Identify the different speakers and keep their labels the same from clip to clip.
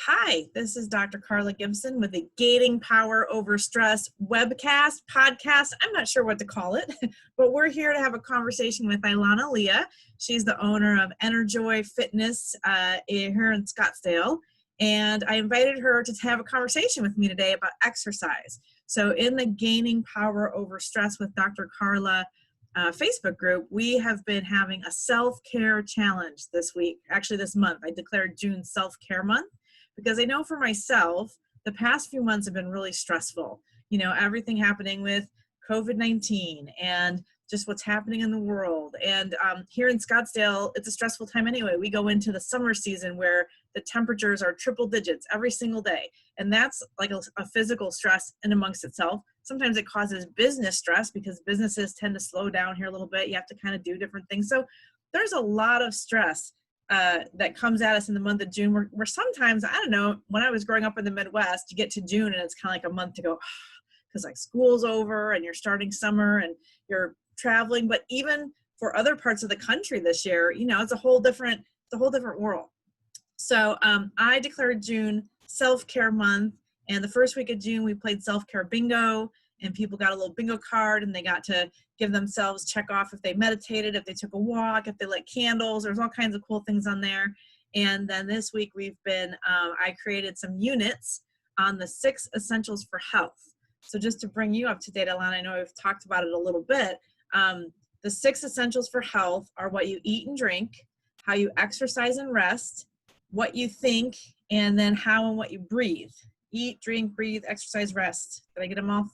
Speaker 1: Hi, this is Dr. Carla Gibson with the Gaining Power Over Stress webcast, podcast. I'm not sure what to call it, but we're here to have a conversation with Ilana Lea. She's the owner of Enerjoy Fitness here in Scottsdale. And I invited her to have a conversation with me today about exercise. So in the Gaining Power Over Stress with Dr. Carla Facebook group, we have been having a self-care challenge this week, actually this month. I declared June self-care month, because I know for myself, the past few months have been really stressful. You know, everything happening with COVID-19 and just what's happening in the world. And here in Scottsdale, it's a stressful time anyway. We go into the summer season where the temperatures are triple digits every single day. And that's like a physical stress in amongst itself. Sometimes it causes business stress because businesses tend to slow down here a little bit. You have to kind of do different things. So there's a lot of stress that comes at us in the month of June, where sometimes, I don't know, when I was growing up in the Midwest, you get to June and it's kind of like a month to go, because like school's over and you're starting summer and you're traveling. But even for other parts of the country this year, you know, it's a whole different world. So I declared June self-care month, and the first week of June we played self-care bingo, and people got a little bingo card and they got to give themselves, check off if they meditated, if they took a walk, if they lit candles. There's all kinds of cool things on there. And then this week we've been, I created some units on the 6 essentials for health. So just to bring you up to date, Alana, I know we've talked about it a little bit. The 6 essentials for health are what you eat and drink, how you exercise and rest, what you think, and then how and what you breathe. Eat, drink, breathe, exercise, rest. Did I get them all?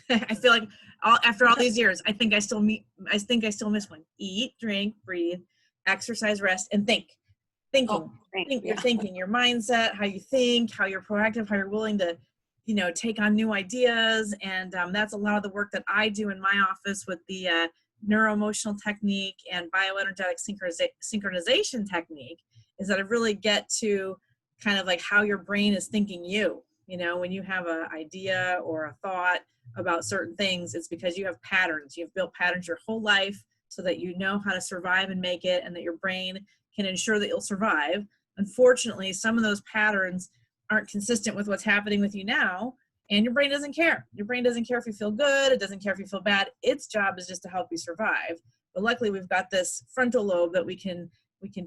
Speaker 1: I feel like after all these years, I think I still miss one. Eat, drink, breathe, exercise, rest, and think. Thinking. You're thinking, your mindset, how you think, how you're proactive, how you're willing to, you know, take on new ideas. And that's a lot of the work that I do in my office with the neuroemotional technique and bioenergetic synchronization technique, is that I really get to kind of like how your brain is thinking you. You know, when you have an idea or a thought about certain things, it's because you have patterns. You've built patterns your whole life so that you know how to survive and make it, and that your brain can ensure that you'll survive. Unfortunately, some of those patterns aren't consistent with what's happening with you now, and your brain doesn't care. Your brain doesn't care if you feel good. It doesn't care if you feel bad. Its job is just to help you survive. But luckily, we've got this frontal lobe that we can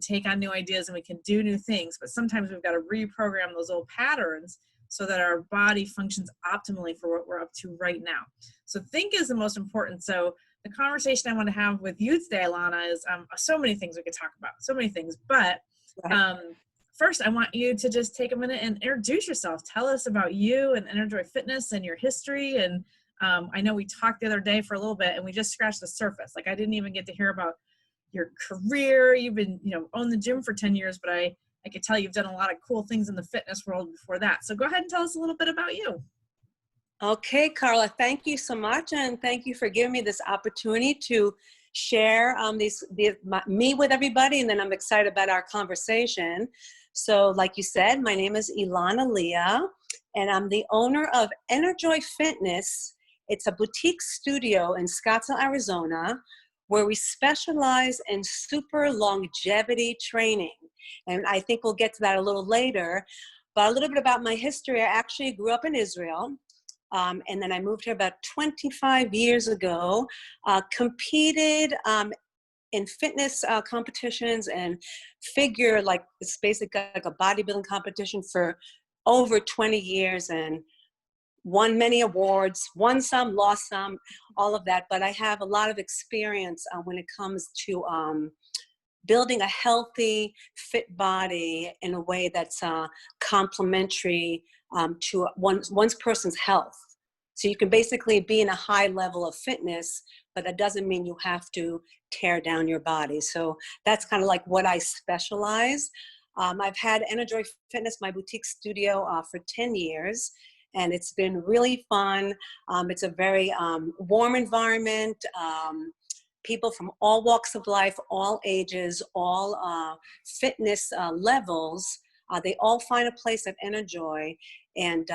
Speaker 1: take on new ideas and we can do new things. But sometimes we've got to reprogram those old patterns so that our body functions optimally for what we're up to right now. So think is the most important. So the conversation I want to have with you today, Alana, is so many things we could talk about, so many things. But first, I want you to just take a minute and introduce yourself. Tell us about you and Enerjoy Fitness and your history. And I know we talked the other day for a little bit and we just scratched the surface. Like, I didn't even get to hear about your career. You've been, owned the gym for 10 years, but I could tell you've done a lot of cool things in the fitness world before that. So go ahead and tell us a little bit about you.
Speaker 2: Okay, Carla, thank you so much. And thank you for giving me this opportunity to share me with everybody. And then I'm excited about our conversation. So like you said, my name is Ilana Lea, and I'm the owner of Enerjoy Fitness. It's a boutique studio in Scottsdale, Arizona, where we specialize in super longevity training. And I think we'll get to that a little later. But a little bit about my history. I actually grew up in Israel. And then I moved here about 25 years ago, competed in fitness competitions and figure, like it's basically like a bodybuilding competition for over 20 years, and won many awards, won some, lost some, all of that. But I have a lot of experience when it comes to building a healthy, fit body in a way that's complementary to one's person's health. So you can basically be in a high level of fitness, but that doesn't mean you have to tear down your body. So that's kind of like what I specialize. I've had Enerjoy Fitness, my boutique studio, for 10 years, and it's been really fun. It's a very warm environment. People from all walks of life, all ages, all fitness levels, they all find a place at Enerjoy. And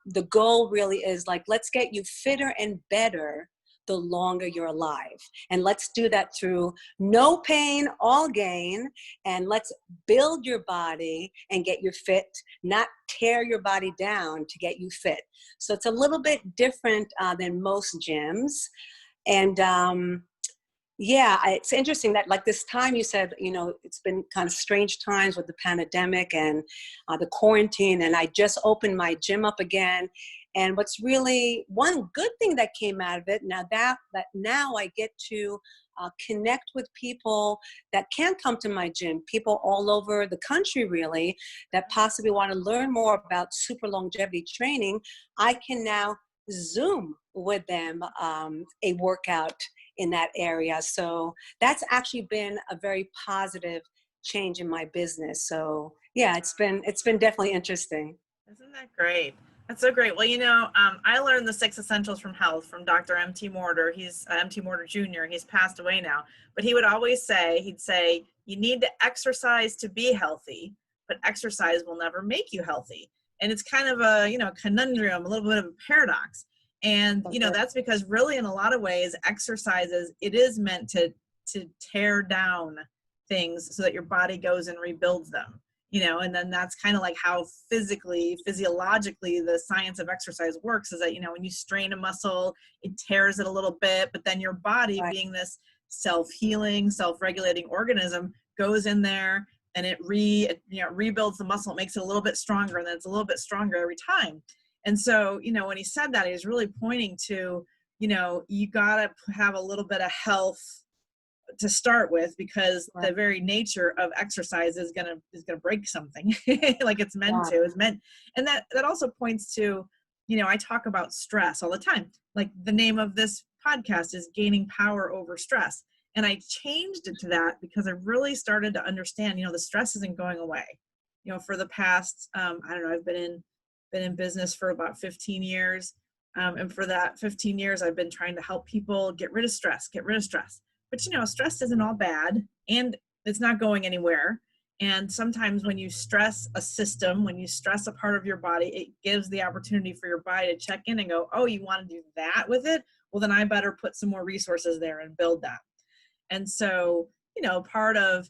Speaker 2: the goal really is like, let's get you fitter and better the longer you're alive. And let's do that through no pain, all gain. And let's build your body and get you fit, not tear your body down to get you fit. So it's a little bit different than most gyms. And yeah, it's interesting that like this time you said, you know, it's been kind of strange times with the pandemic and the quarantine, and I just opened my gym up again. And what's really one good thing that came out of it, now that now I get to connect with people that can come to my gym, people all over the country really, that possibly want to learn more about super longevity training. I can now Zoom with them a workout in that area. So that's actually been a very positive change in my business. So yeah, it's been definitely interesting.
Speaker 1: Isn't that great? That's so great. Well, you know, I learned the 6 essentials from health from Dr. M.T. Morter. He's M.T. Morter Jr. He's passed away now, but he would always say, he'd say, you need to exercise to be healthy, but exercise will never make you healthy. And it's kind of a, you know, conundrum, a little bit of a paradox. And, you know, that's because really in a lot of ways, exercises, it is meant to tear down things so that your body goes and rebuilds them. You know, and then that's kind of like how physiologically, the science of exercise works is that, you know, when you strain a muscle, it tears it a little bit, but then your body, right, being this self-healing, self-regulating organism, goes in there and it rebuilds the muscle. It makes it a little bit stronger, and then it's a little bit stronger every time. And so, you know, when he said that, he was really pointing to, you know, you got to have a little bit of health to start with, because the very nature of exercise is gonna break something like it's meant to. It's meant, and that also points to, you know, I talk about stress all the time. Like the name of this podcast is Gaining Power Over Stress, and I changed it to that because I really started to understand, you know, the stress isn't going away. You know, for the past I don't know, I've been in business for about 15 years, and for that 15 years, I've been trying to help people get rid of stress. But, you know, stress isn't all bad, and it's not going anywhere. And sometimes when you stress a system, when you stress a part of your body, it gives the opportunity for your body to check in and go, oh, you want to do that with it? Well, then I better put some more resources there and build that. And so, you know, part of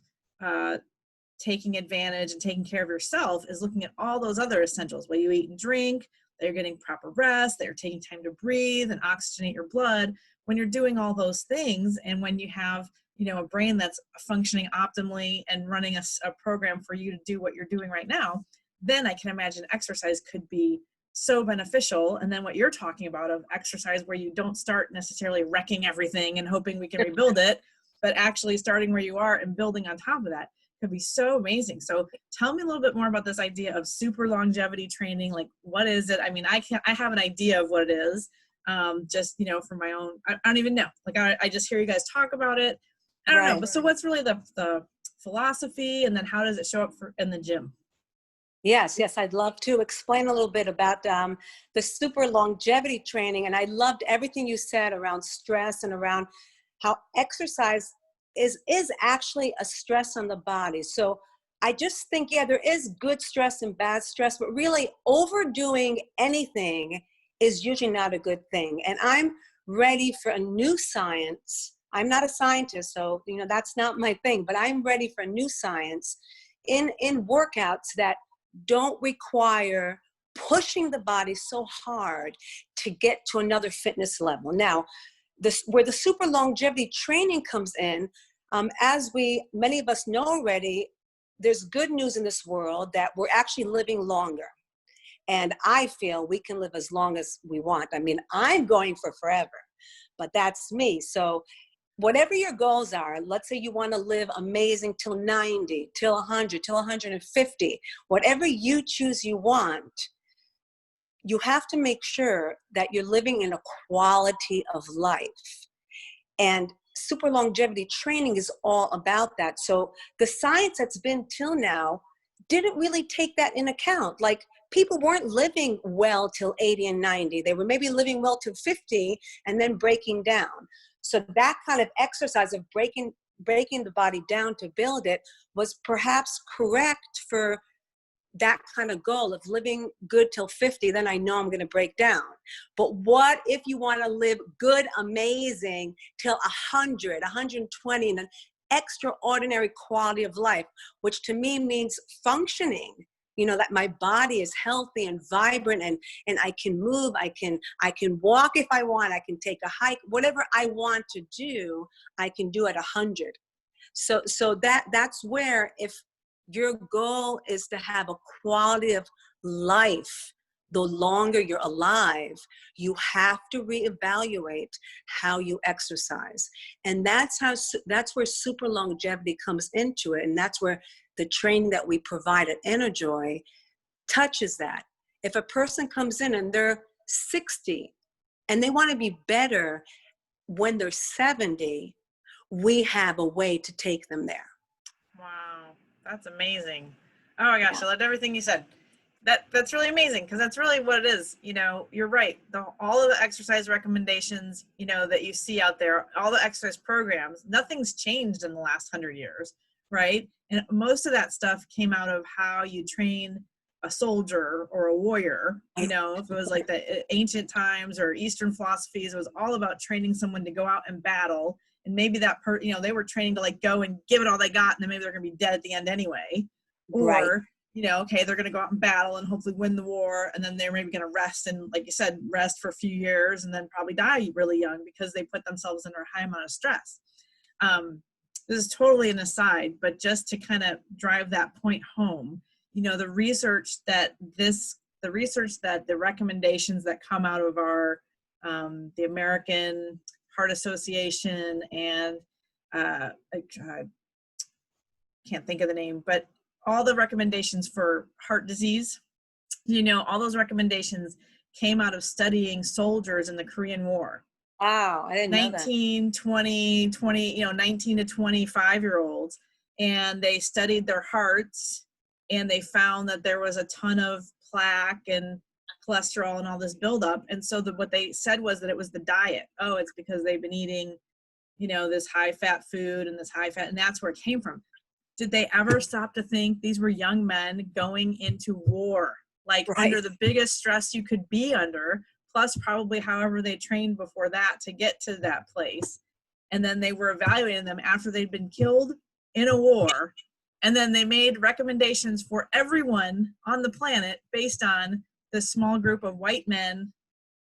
Speaker 1: taking advantage and taking care of yourself is looking at all those other essentials, what you eat and drink, that you're getting proper rest, that you're taking time to breathe and oxygenate your blood. When you're doing all those things, and when you have, you know, a brain that's functioning optimally and running a program for you to do what you're doing right now, then I can imagine exercise could be so beneficial. And then what you're talking about of exercise where you don't start necessarily wrecking everything and hoping we can rebuild it, but actually starting where you are and building on top of that could be so amazing. So tell me a little bit more about this idea of super longevity training. Like, what is it? I mean, I have an idea of what it is. Just, you know, for my own, I don't even know. Like, I just hear you guys talk about it. I don't know. But so what's really the philosophy, and then how does it show up in the gym?
Speaker 2: Yes, I'd love to explain a little bit about the super longevity training. And I loved everything you said around stress and around how exercise is actually a stress on the body. So I just think, yeah, there is good stress and bad stress, but really overdoing anything is usually not a good thing. And I'm ready for a new science. I'm not a scientist, so, you know, that's not my thing, but I'm ready for a new science in workouts that don't require pushing the body so hard to get to another fitness level. Now, where the super longevity training comes in, as many of us know already, there's good news in this world that we're actually living longer. And I feel we can live as long as we want. I mean, I'm going for forever, but that's me. So whatever your goals are, let's say you want to live amazing till 90, till 100, till 150, whatever you choose you want, you have to make sure that you're living in a quality of life. And super longevity training is all about that. So the science that's been till now didn't really take that in account. Like, people weren't living well till 80 and 90. They were maybe living well till 50 and then breaking down. So that kind of exercise of breaking the body down to build it was perhaps correct for that kind of goal of living good till 50, then I know I'm going to break down. But what if you want to live good, amazing till 100, 120, and an extraordinary quality of life, which to me means functioning, that my body is healthy and vibrant, and I can move, I can walk if I want, I can take a hike, whatever I want to do, I can do at 100. So that's where, if your goal is to have a quality of life, the longer you're alive, you have to reevaluate how you exercise. And that's where super longevity comes into it. And that's where the training that we provide at Enerjoy touches that. If a person comes in and they're 60 and they want to be better when they're 70, we have a way to take them there.
Speaker 1: Wow, that's amazing. Oh my gosh,
Speaker 2: Yeah.
Speaker 1: I loved everything you said. That's really amazing, because that's really what it is. You're right. All of the exercise recommendations, that you see out there, all the exercise programs, nothing's changed in the last 100 years, right? And most of that stuff came out of how you train a soldier or a warrior. If it was like the ancient times or Eastern philosophies, it was all about training someone to go out and battle. And maybe they were training to like go and give it all they got, and then maybe they're going to be dead at the end anyway.
Speaker 2: Right.
Speaker 1: Or, okay, they're going to go out and battle and hopefully win the war. And then they're maybe going to rest, and like you said, rest for a few years and then probably die really young because they put themselves under a high amount of stress. This is totally an aside, but just to kind of drive that point home, the research that the recommendations that come out of our, the American Heart Association and I can't think of the name, but all the recommendations for heart disease, all those recommendations came out of studying soldiers in the Korean War.
Speaker 2: Wow, I didn't know that.
Speaker 1: 19 to 25-year-olds, and they studied their hearts, and they found that there was a ton of plaque and cholesterol and all this buildup. And so what they said was that it was the diet. Oh, it's because they've been eating, this high fat food and this high fat, and that's where it came from. Did they ever stop to think these were young men going into war, like
Speaker 2: Right.
Speaker 1: under the biggest stress you could be under, plus probably however they trained before that to get to that place. And then they were evaluating them after they'd been killed in a war. And then they made recommendations for everyone on the planet based on this small group of white men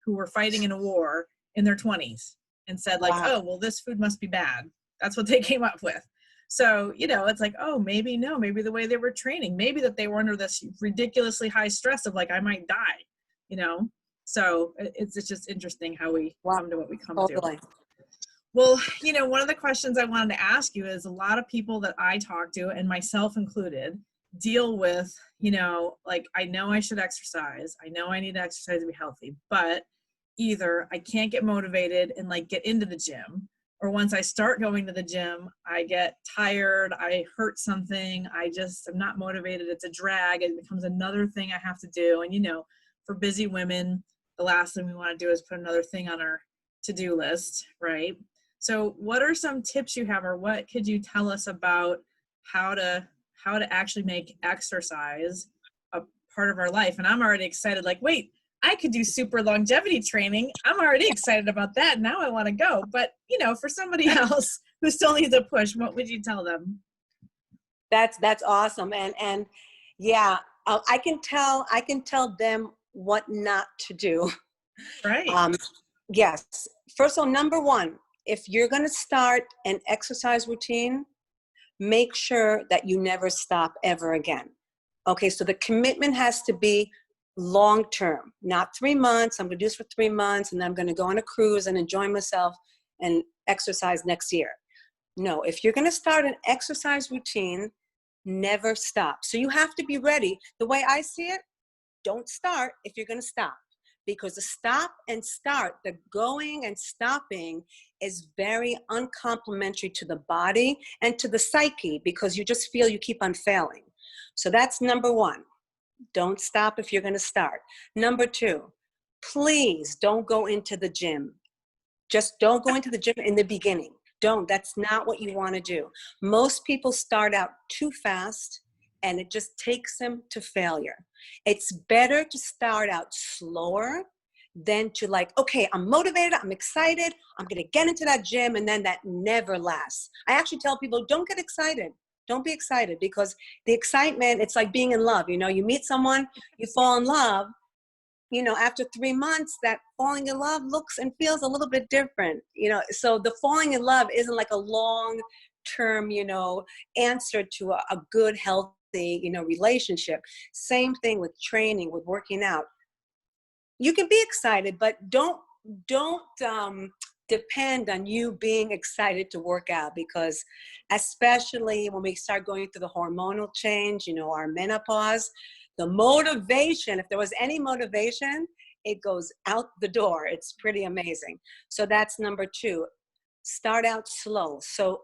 Speaker 1: who were fighting in a war in their 20s, and said like,
Speaker 2: Wow.
Speaker 1: oh, well, this food must be bad. That's what they came up with. So, it's like, oh, maybe the way they were training, maybe that they were under this ridiculously high stress of like, I might die, So it's just interesting how we come to what we come
Speaker 2: Totally.
Speaker 1: to. Well, one of the questions I wanted to ask you is, a lot of people that I talk to, and myself included, deal with, like, I know I should exercise. I know I need to exercise to be healthy, but either I can't get motivated and like get into the gym, or once I start going to the gym, I get tired, I hurt something, I'm not motivated, it's a drag, it becomes another thing I have to do. And, for busy women, the last thing we want to do is put another thing on our to-do list, right? So what are some tips you have, or what could you tell us about how to actually make exercise a part of our life? And I'm already excited, like, wait, I could do super longevity training. I'm already excited about that. Now I want to go. But, for somebody else who still needs a push, what would you tell them?
Speaker 2: That's awesome. And yeah, I can tell them what not to do.
Speaker 1: Right.
Speaker 2: Yes. First of all, number one, if you're going to start an exercise routine, make sure that you never stop ever again. Okay. So the commitment has to be long-term, not 3 months. I'm going to do this for 3 months, and then I'm going to go on a cruise and enjoy myself and exercise next year. No, if you're going to start an exercise routine, never stop. So you have to be ready. The way I see it, don't start if you're going to stop, because the stop and start, the going and stopping, is very uncomplimentary to the body and to the psyche, because you just feel you keep on failing. So that's number one. Don't stop if you're going to start. Number two, please don't go into the gym. Just don't go into the gym in the beginning. Don't. That's not what you want to do. Most people start out too fast and it just takes them to failure. It's better to start out slower than to like, okay, I'm motivated, I'm excited, I'm going to get into that gym, and then that never lasts. I actually tell people, don't get excited. Don't be excited, because the excitement, it's like being in love. You know, you meet someone, you fall in love, you know, after 3 months, that falling in love looks and feels a little bit different, you know. So the falling in love isn't like a long term, you know, answer to a good, healthy, you know, relationship. Same thing with training, with working out. You can be excited, but don't depend on you being excited to work out, because especially when we start going through the hormonal change, you know, our menopause, the motivation, if there was any motivation, it goes out the door. It's pretty amazing. So that's number 2. Start out slow. So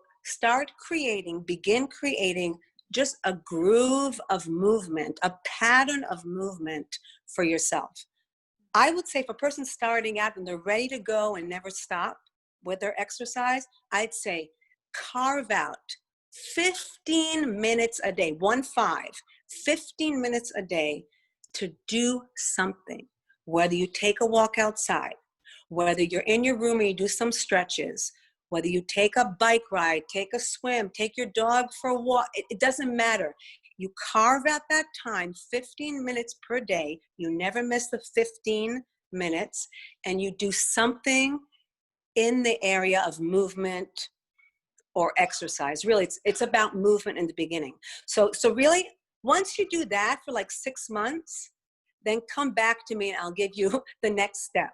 Speaker 2: begin creating just a groove of movement, a pattern of movement for yourself. I would say for a person starting out and they're ready to go and never stop with their exercise, I'd say carve out 15 minutes a day, 15 minutes a day to do something. Whether you take a walk outside, whether you're in your room and you do some stretches, whether you take a bike ride, take a swim, take your dog for a walk, it doesn't matter. You carve out that time, 15 minutes per day. You never miss the 15 minutes, and you do something in the area of movement or exercise. Really, it's about movement in the beginning. So really, once you do that for like 6 months, then come back to me and I'll give you the next step.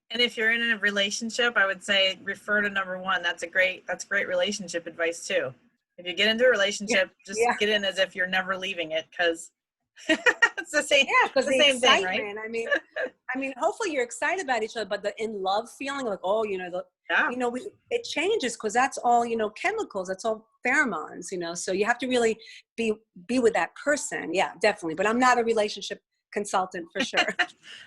Speaker 1: And if you're in a relationship, I would say refer to number 1. That's great relationship advice too. If you get into a relationship, just get in as if you're never leaving it, because it's the same.
Speaker 2: Yeah, because the
Speaker 1: same
Speaker 2: excitement.
Speaker 1: Thing, right?
Speaker 2: I mean, hopefully you're excited about each other, but the in love feeling, like, oh, you know, you know, it changes, because that's all, you know, chemicals. That's all pheromones, you know. So you have to really be with that person. Yeah, definitely. But I'm not a relationship consultant for sure.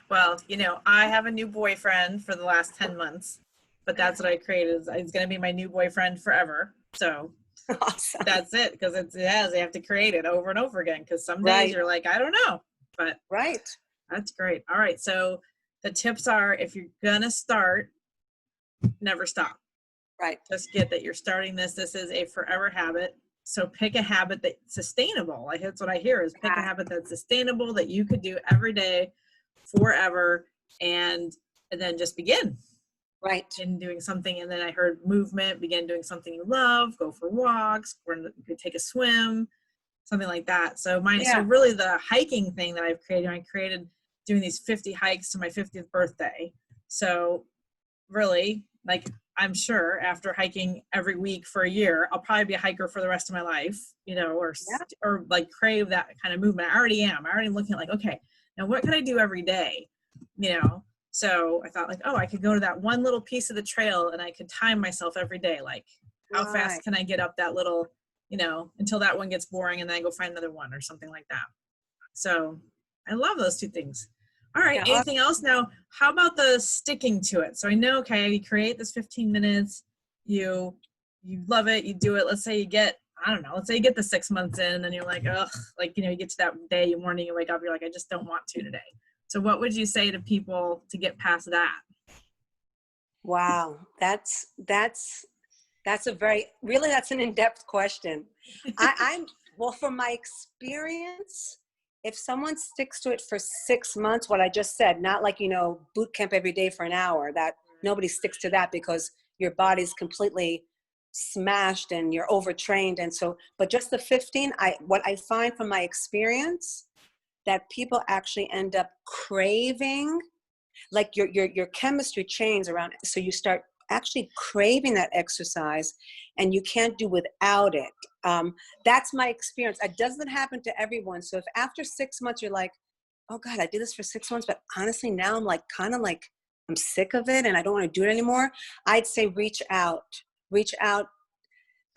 Speaker 1: Well, you know, I have a new boyfriend for the last 10 months, but that's what I created. It's going to be my new boyfriend forever. So
Speaker 2: awesome.
Speaker 1: That's it, because you have to create it over and over again, because some days you're like, I don't know, but that's great. All right, so the tips are, if you're gonna start, never stop.
Speaker 2: Right.
Speaker 1: Just get that you're starting this is a forever habit. So pick a habit that's sustainable. Like, that's what I hear, is pick a habit that's sustainable, that you could do every day forever, and then just begin.
Speaker 2: Right.
Speaker 1: In doing something. And then I heard movement, begin doing something you love, go for walks, or you could take a swim, something like that. So so really the hiking thing that I created doing these 50 hikes to my 50th birthday. So really, like, I'm sure after hiking every week for a year, I'll probably be a hiker for the rest of my life, you know, or like crave that kind of movement. I already am. I already looking at like, okay, now what can I do every day? You know? So I thought like, oh, I could go to that one little piece of the trail and I could time myself every day. Like, how fast can I get up that little, you know, until that one gets boring, and then I go find another one or something like that. So I love those 2 things. All right. Yeah. Anything else? Now, how about the sticking to it? So I know, okay, you create this 15 minutes, you love it, you do it. Let's say you get, I don't know, let's say you get the 6 months in, and then you're like, ugh, like, you know, you get to that day, morning, you wake up, you're like, I just don't want to today. So what would you say to people to get past that?
Speaker 2: Wow. That's a that's an in-depth question. Well, from my experience, if someone sticks to it for 6 months, what I just said, not like, you know, boot camp every day for an hour, that nobody sticks to that, because your body's completely smashed and you're overtrained. And so, but just the 15, what I find from my experience, that people actually end up craving, like your chemistry changes around it. So you start actually craving that exercise, and you can't do without it. That's my experience. It doesn't happen to everyone. So if after 6 months you're like, oh God, I did this for 6 months, but honestly now I'm like, kind of like, I'm sick of it and I don't want to do it anymore, I'd say reach out,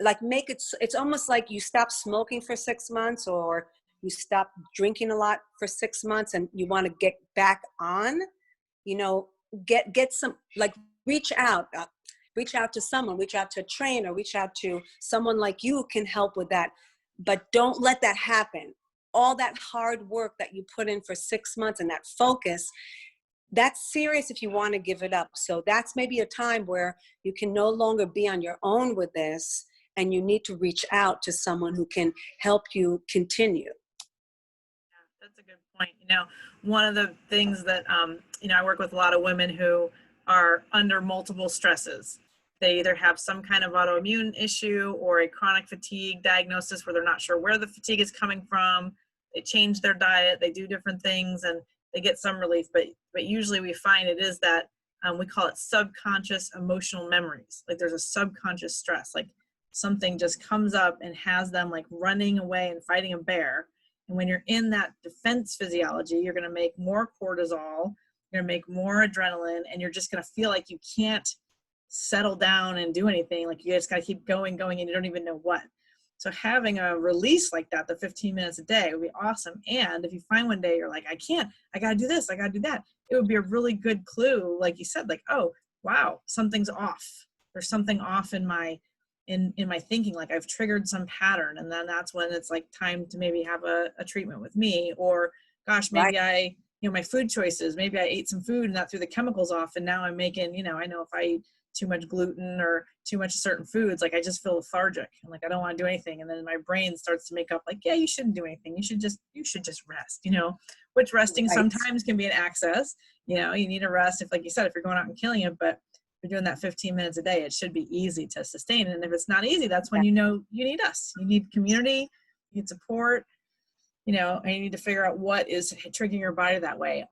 Speaker 2: like make it, it's almost like you stop smoking for 6 months, or you stop drinking a lot for 6 months and you want to get back on, you know, get some, like reach out to someone, reach out to a trainer, reach out to someone like you who can help with that. but don't let that happen. All that hard work that you put in for 6 months and that focus, that's serious if you want to give it up. So that's maybe a time where you can no longer be on your own with this, and you need to reach out to someone who can help you continue.
Speaker 1: Yeah, that's a good point. One of the things that, I work with a lot of women who are under multiple stresses. They either have some kind of autoimmune issue or a chronic fatigue diagnosis where they're not sure where the fatigue is coming from. They change their diet, they do different things, and they get some relief. But usually we find it is that we call it subconscious emotional memories. Like there's a subconscious stress, like something just comes up and has them like running away and fighting a bear. And when you're in that defense physiology, you're going to make more cortisol, you're going to make more adrenaline, and you're just going to feel like you can't settle down and do anything. Like you just got to keep going, and you don't even know what. So having a release like that, the 15 minutes a day, would be awesome. And if you find one day you're like, I got to do this, I got to do that, it would be a really good clue. Like you said, like, oh, wow, something's off. There's something off in my thinking, like I've triggered some pattern. And then that's when it's like time to maybe have a treatment with me, or gosh, maybe
Speaker 2: Right.
Speaker 1: my food choices, maybe I ate some food and that threw the chemicals off. And now I'm making, I know if I eat too much gluten or too much certain foods, like I just feel lethargic and like I don't want to do anything. And then my brain starts to make up like, yeah, you shouldn't do anything. You should just rest, which resting
Speaker 2: Right.
Speaker 1: sometimes can be an access. You need a rest if, like you said, if you're going out and killing it, but if you're doing that 15 minutes a day, it should be easy to sustain. And if it's not easy, that's when you need us. You need community, you need support, and you need to figure out what is triggering your body that way.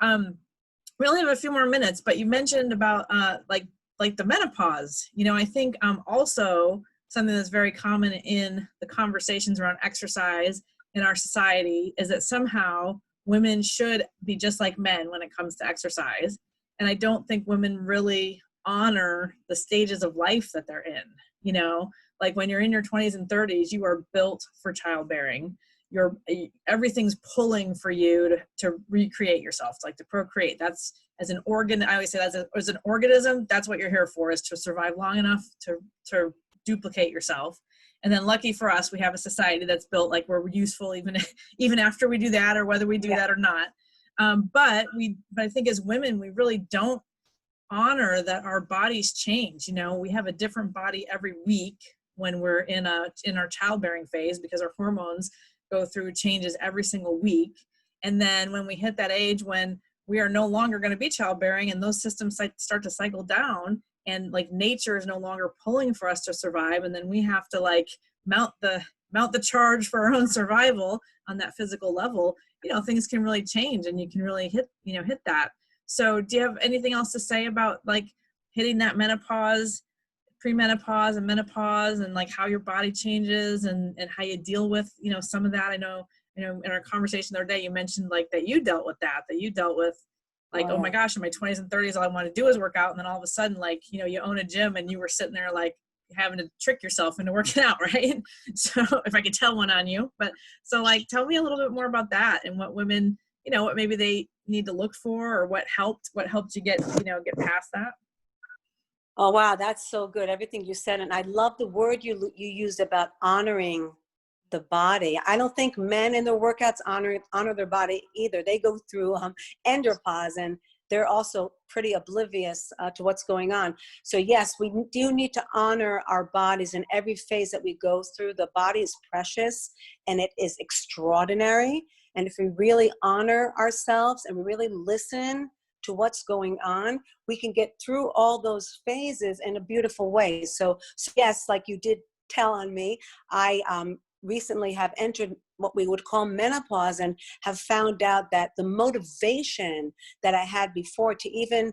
Speaker 1: We only have a few more minutes, but you mentioned about like the menopause. I think also something that's very common in the conversations around exercise in our society is that somehow women should be just like men when it comes to exercise. And I don't think women really honor the stages of life that they're in. Like when you're in your 20s and 30s, you are built for childbearing. Everything's pulling for you to recreate yourself, like to procreate. That's as an organ. I always say that as an organism, that's what you're here for, is to survive long enough to duplicate yourself. And then lucky for us, we have a society that's built like we're useful even after we do that, or whether we do that or not. But I think as women, we really don't honor that our bodies change. We have a different body every week when we're in our childbearing phase, because our hormones go through changes every single week. And then when we hit that age when we are no longer going to be childbearing and those systems start to cycle down, and like nature is no longer pulling for us to survive, and then we have to like mount the charge for our own survival on that physical level, things can really change, and you can really hit that. So do you have anything else to say about like hitting that menopause, premenopause and menopause, and like how your body changes and how you deal with, some of that? I know, in our conversation the other day, you mentioned like that you dealt with like, oh my gosh, in my 20s and 30s, all I want to do is work out. And then all of a sudden, like, you own a gym and you were sitting there like having to trick yourself into working out, right? So if I could tell one on you, but so like, tell me a little bit more about that and what women, what maybe they need to look for, or what helped you get past that.
Speaker 2: Oh, wow. That's so good. Everything you said. And I love the word you used about honoring the body. I don't think men in their workouts honor their body either. They go through andropause, and they're also pretty oblivious to what's going on. So yes, we do need to honor our bodies in every phase that we go through. The body is precious and it is extraordinary. And if we really honor ourselves and we really listen to what's going on, we can get through all those phases in a beautiful way. So yes, like you did tell on me, I recently have entered what we would call menopause, and have found out that the motivation that I had before to even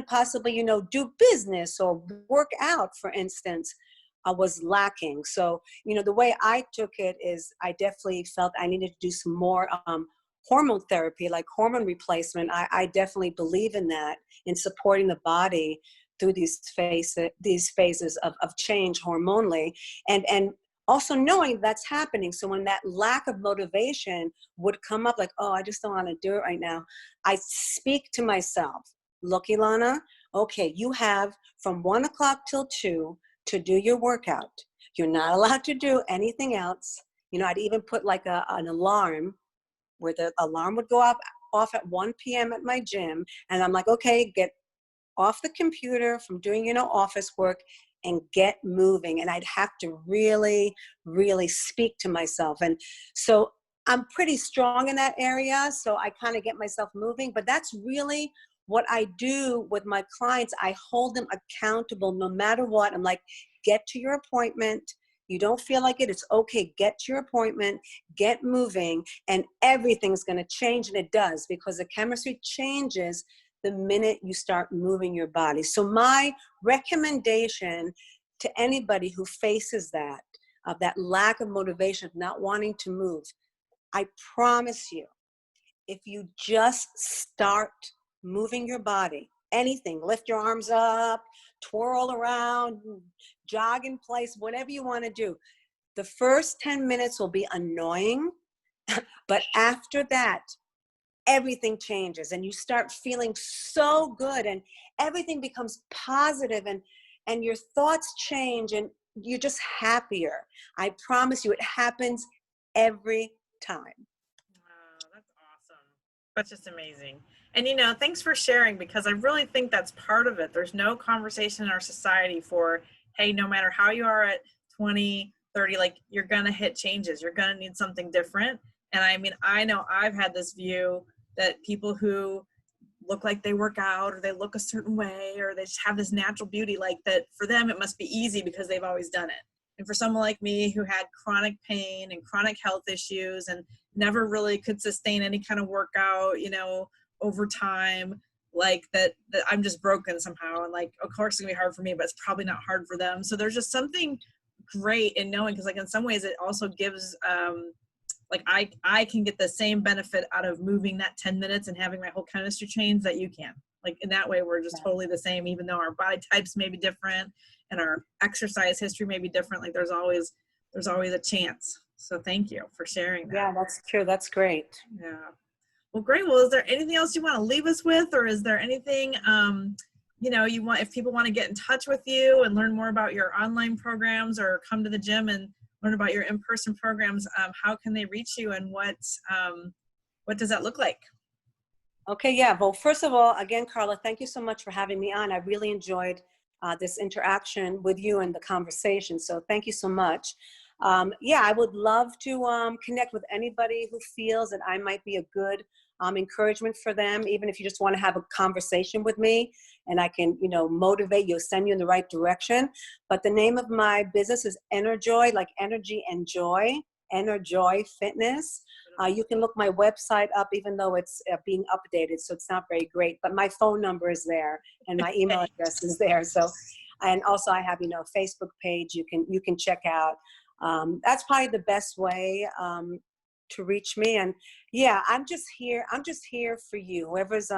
Speaker 2: possibly, do business or work out, for instance, was lacking. So, the way I took it is I definitely felt I needed to do some more hormone therapy, like hormone replacement. I definitely believe in that, in supporting the body through these phases of change hormonally, and also knowing that's happening. So when that lack of motivation would come up, like, oh, I just don't want to do it right now, I speak to myself, look, Ilana, okay, you have from 1 o'clock till 2 to do your workout. You're not allowed to do anything else. I'd even put like an alarm where the alarm would go off at 1 p.m. at my gym. And I'm like, okay, get off the computer from doing, office work and get moving. And I'd have to really, really speak to myself. And so I'm pretty strong in that area. So I kind of get myself moving, but that's really what I do with my clients. I hold them accountable no matter what. I'm like, get to your appointment. You don't feel like it, it's okay. Get to your appointment, get moving, and everything's going to change. And it does, because the chemistry changes the minute you start moving your body. So my recommendation to anybody who faces that lack of motivation, of not wanting to move, I promise you, if you just start moving your body, anything, lift your arms up, twirl around, jog in place, whatever you want to do. The first 10 minutes will be annoying, but after that, everything changes and you start feeling so good and everything becomes positive and your thoughts change and you're just happier. I promise you, it happens every time.
Speaker 1: Wow, that's awesome. That's just amazing. And thanks for sharing, because I really think that's part of it. There's no conversation in our society for, hey, no matter how you are at 20, 30, like you're going to hit changes. You're going to need something different. And I mean, I know I've had this view that people who look like they work out or they look a certain way or they just have this natural beauty, like that for them, it must be easy because they've always done it. And for someone like me who had chronic pain and chronic health issues and never really could sustain any kind of workout, over time, like that I'm just broken somehow. And like, of course it's gonna be hard for me, but it's probably not hard for them. So there's just something great in knowing, because like in some ways it also gives, like I can get the same benefit out of moving that 10 minutes and having my whole chemistry change that you can. Like in that way, we're just totally the same, even though our body types may be different and our exercise history may be different. Like there's always a chance. So thank you for sharing that.
Speaker 2: Yeah, that's true. That's great.
Speaker 1: Yeah. Well, great. Well, is there anything else you want to leave us with, or is there anything, you want, if people want to get in touch with you and learn more about your online programs or come to the gym and learn about your in-person programs, how can they reach you, and what does that look like?
Speaker 2: Okay, yeah. Well, first of all, again, Carla, thank you so much for having me on. I really enjoyed this interaction with you and the conversation. So thank you so much. Yeah, I would love to connect with anybody who feels that I might be a good encouragement for them, even if you just want to have a conversation with me and I can, motivate you, send you in the right direction. But the name of my business is Enerjoy, like energy and joy, Enerjoy Fitness. You can look my website up, even though it's being updated, so it's not very great. But my phone number is there and my email address is there. So, and also I have, a Facebook page you can check out. That's probably the best way to reach me. And yeah, I'm just here for you. Whoever's,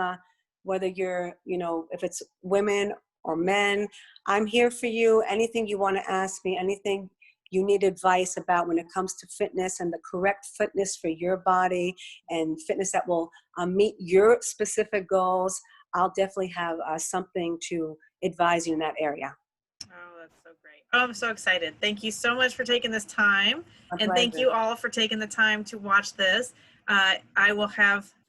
Speaker 2: whether you're, if it's women or men, I'm here for you. Anything you want to ask me, anything you need advice about when it comes to fitness and the correct fitness for your body and fitness that will meet your specific goals, I'll definitely have something to advise you in that area.
Speaker 1: Oh, that's so great. Oh, I'm so excited. Thank you so much for taking this time.
Speaker 2: My
Speaker 1: And
Speaker 2: pleasure.
Speaker 1: thank you all for taking the time to watch this.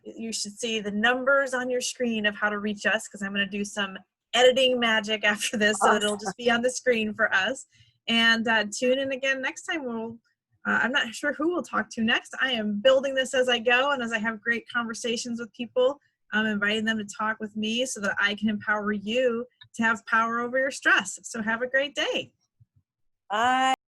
Speaker 1: You should see the numbers on your screen of how to reach us, because I'm going to do some editing magic after this, so it'll just be on the screen for us. And tune in again next time. I'm not sure who we'll talk to next. I am building this as I go, and as I have great conversations with people, I'm inviting them to talk with me so that I can empower you to have power over your stress. So have a great day.
Speaker 2: Bye.